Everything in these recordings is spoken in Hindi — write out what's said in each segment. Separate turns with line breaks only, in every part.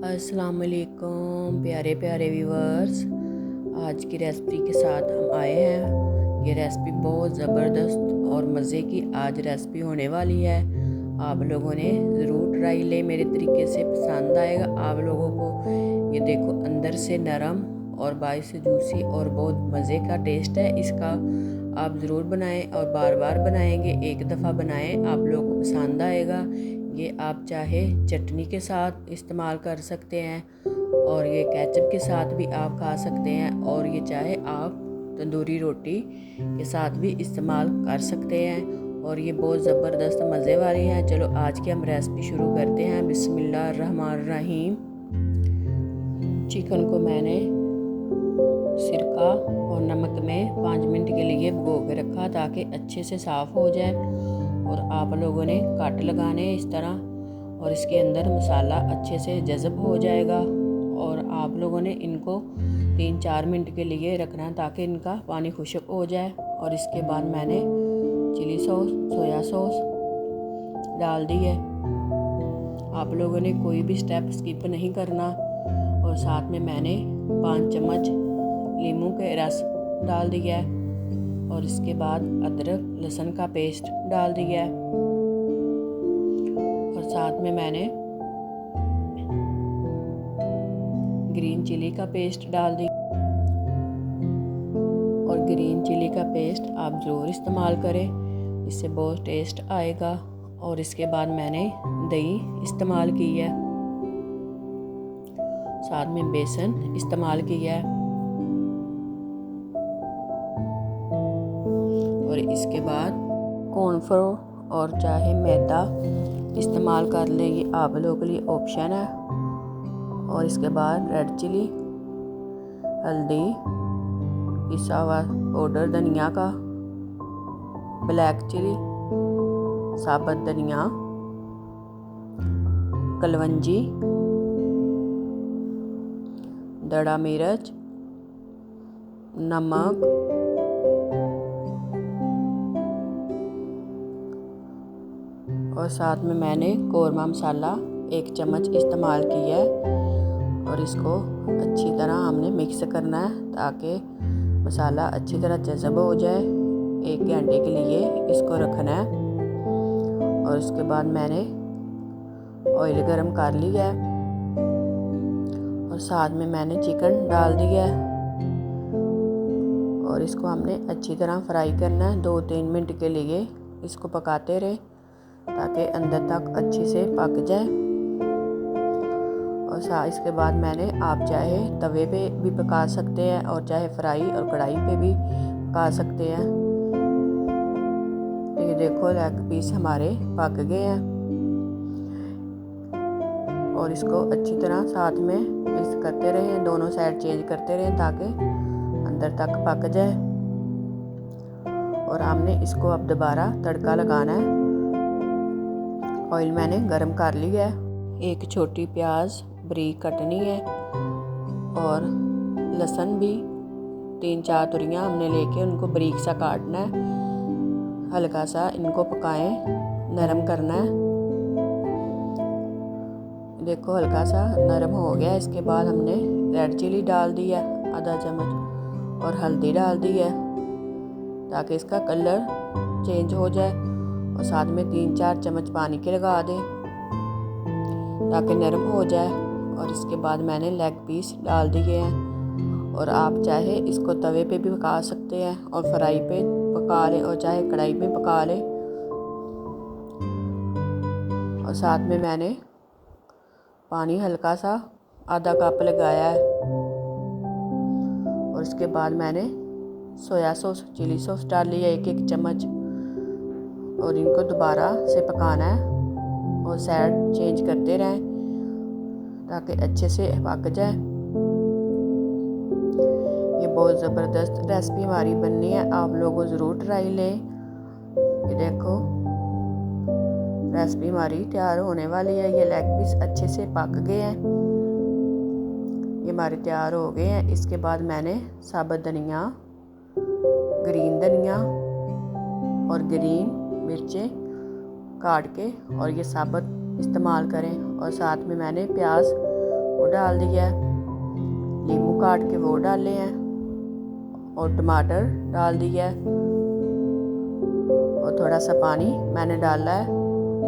अस्सलाम वालेकुम प्यारे प्यारे व्यूवर्स, आज की रेसिपी के साथ हम आए हैं। ये रेसिपी बहुत ज़बरदस्त और मज़े की आज रेसिपी होने वाली है। आप लोगों ने ज़रूर ट्राई ले, मेरे तरीके से पसंद आएगा आप लोगों को। ये देखो, अंदर से नरम और बाहर से जूसी और बहुत मज़े का टेस्ट है इसका। आप ज़रूर बनाएं और बार बार बनाएंगे, एक दफ़ा बनाएं आप लोगों को पसंद आएगा। ये आप चाहे चटनी के साथ इस्तेमाल कर सकते हैं और ये केचप के साथ भी आप खा सकते हैं, और ये चाहे आप तंदूरी रोटी के साथ भी इस्तेमाल कर सकते हैं। और ये बहुत ज़बरदस्त मज़े वाली है। चलो आज की हम रेसिपी शुरू करते हैं। बिस्मिल्लाहिर्रहमानिर्रहीम। चिकन को मैंने सिरका और नमक में 5 मिनट के लिए भिगो के रखा ताकि अच्छे से साफ़ हो जाए। और आप लोगों ने कट लगाने इस तरह, और इसके अंदर मसाला अच्छे से जज़ब हो जाएगा। और आप लोगों ने इनको 3-4 मिनट के लिए रखना ताकि इनका पानी खुश्क हो जाए। और इसके बाद मैंने चिली सॉस, सोया सॉस डाल दी है। आप लोगों ने कोई भी स्टेप स्किप नहीं करना। और साथ में मैंने 5 चम्मच नींबू के रस डाल दिया है। और इसके बाद अदरक लहसुन का पेस्ट डाल दिया है। और साथ में मैंने ग्रीन चिली का पेस्ट डाल दी। और ग्रीन चिली का पेस्ट आप ज़रूर इस्तेमाल करें, इससे बहुत टेस्ट आएगा। और इसके बाद मैंने दही इस्तेमाल की है, साथ में बेसन इस्तेमाल किया है। और इसके बाद कॉर्नफ्लोर और चाहे मैदा इस्तेमाल कर लें, ये आप लोगों के लिए ऑप्शन है। और इसके बाद रेड चिली, हल्दी, पिसा हुआ पाउडर धनिया का, ब्लैक चिली, साबुत धनिया, कलवंजी, दड़ा मिर्च, नमक, और साथ में मैंने कौरमा मसाला 1 चम्मच इस्तेमाल किया है। और इसको अच्छी तरह हमने मिक्स करना है ताकि मसाला अच्छी तरह जज़ब हो जाए। 1 घंटे के लिए इसको रखना है। और उसके बाद मैंने ऑयल गरम कर लिया है। और साथ में मैंने चिकन डाल दिया है। और इसको हमने अच्छी तरह फ्राई करना है। 2-3 मिनट के लिए इसको पकाते रहे ताकि अंदर तक अच्छे से पक जाए। और इसके बाद मैंने, आप चाहे तवे पे भी पका सकते हैं और चाहे फ्राई और कढ़ाई पे भी पका सकते हैं। ये देखो, लेग पीस हमारे पक गए हैं। और इसको अच्छी तरह साथ में मिक्स करते रहें, दोनों साइड चेंज करते रहें ताकि अंदर तक पक जाए। और हमने इसको अब दोबारा तड़का लगाना है। ऑयल मैंने गरम कर लिया है। 1 छोटी प्याज बारीक कटनी है। और लहसुन भी 3-4 तुरियां हमने लेके उनको बारीक सा काटना है। हल्का सा इनको पकाएं, नरम करना है। देखो, हल्का सा नरम हो गया। इसके बाद हमने रेड चिली डाल दी है आधा चम्मच, और हल्दी डाल दी है ताकि इसका कलर चेंज हो जाए। और साथ में 3-4 चम्मच पानी के लगा दें ताकि नरम हो जाए। और इसके बाद मैंने लेग पीस डाल दिए हैं। और आप चाहे इसको तवे पे भी पका सकते हैं और फ्राई पे पका लें, और चाहे कढ़ाई में पका लें। और साथ में मैंने पानी हल्का सा आधा कप लगाया है। और इसके बाद मैंने सोया सॉस, चिली सॉस डाल लिया 1-1 चम्मच। और इनको दोबारा से पकाना है और साइड चेंज करते रहें ताकि अच्छे से पक जाए। ये बहुत ज़बरदस्त रेसिपी हमारी बननी है, आप लोगों ज़रूर ट्राई लें। ये देखो, रेसिपी हमारी तैयार होने वाली है। ये लेग पीस अच्छे से पक गए हैं, ये हमारे तैयार हो गए हैं। इसके बाद मैंने साबुत धनिया, ग्रीन धनिया और ग्रीन मिर्चें काट के और ये साबुत इस्तेमाल करें। और साथ में मैंने प्याज वो डाल दिया है, नींबू काट के वो डाले हैं और टमाटर डाल दिया है और थोड़ा सा पानी मैंने डाला है।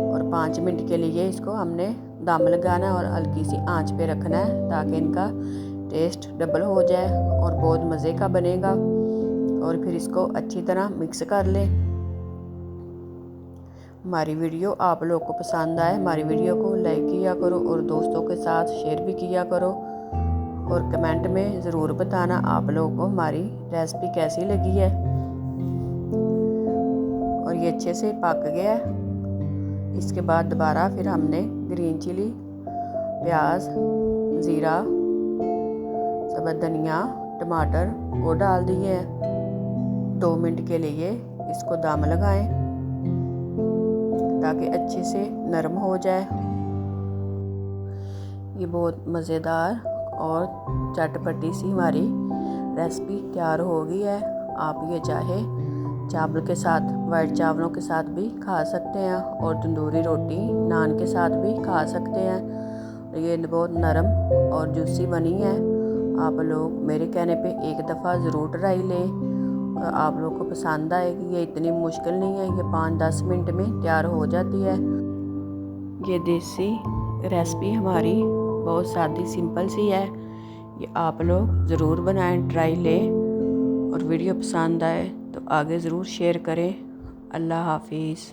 और 5 मिनट के लिए इसको हमने दम लगाना है और हल्की सी आंच पे रखना है ताकि इनका टेस्ट डबल हो जाए और बहुत मज़े का बनेगा। और फिर इसको अच्छी तरह मिक्स कर लें। हमारी वीडियो आप लोग को पसंद आए, हमारी वीडियो को लाइक किया करो और दोस्तों के साथ शेयर भी किया करो। और कमेंट में ज़रूर बताना आप लोगों को हमारी रेसिपी कैसी लगी है। और ये अच्छे से पक गया है। इसके बाद दोबारा फिर हमने ग्रीन चिली, प्याज, ज़ीरा, सब्ज़ धनिया, टमाटर वो डाल दिए हैं। 2 मिनट के लिए इसको दम लगाएं ताकि अच्छे से नरम हो जाए। ये बहुत मज़ेदार और चटपटी सी हमारी रेसिपी तैयार हो गई है। आप ये चाहे चावल के साथ, वाइट चावलों के साथ भी खा सकते हैं और तंदूरी रोटी, नान के साथ भी खा सकते हैं। ये बहुत नरम और जूसी बनी है। आप लोग मेरे कहने पे एक दफ़ा ज़रूर ट्राई लें और आप लोग को पसंद आएगी। ये इतनी मुश्किल नहीं है, ये 5-10 मिनट में तैयार हो जाती है। ये देसी रेसिपी हमारी बहुत सादी सिंपल सी है। ये आप लोग ज़रूर बनाएं, ट्राई लें। और वीडियो पसंद आए तो आगे ज़रूर शेयर करें। अल्लाह हाफिज़।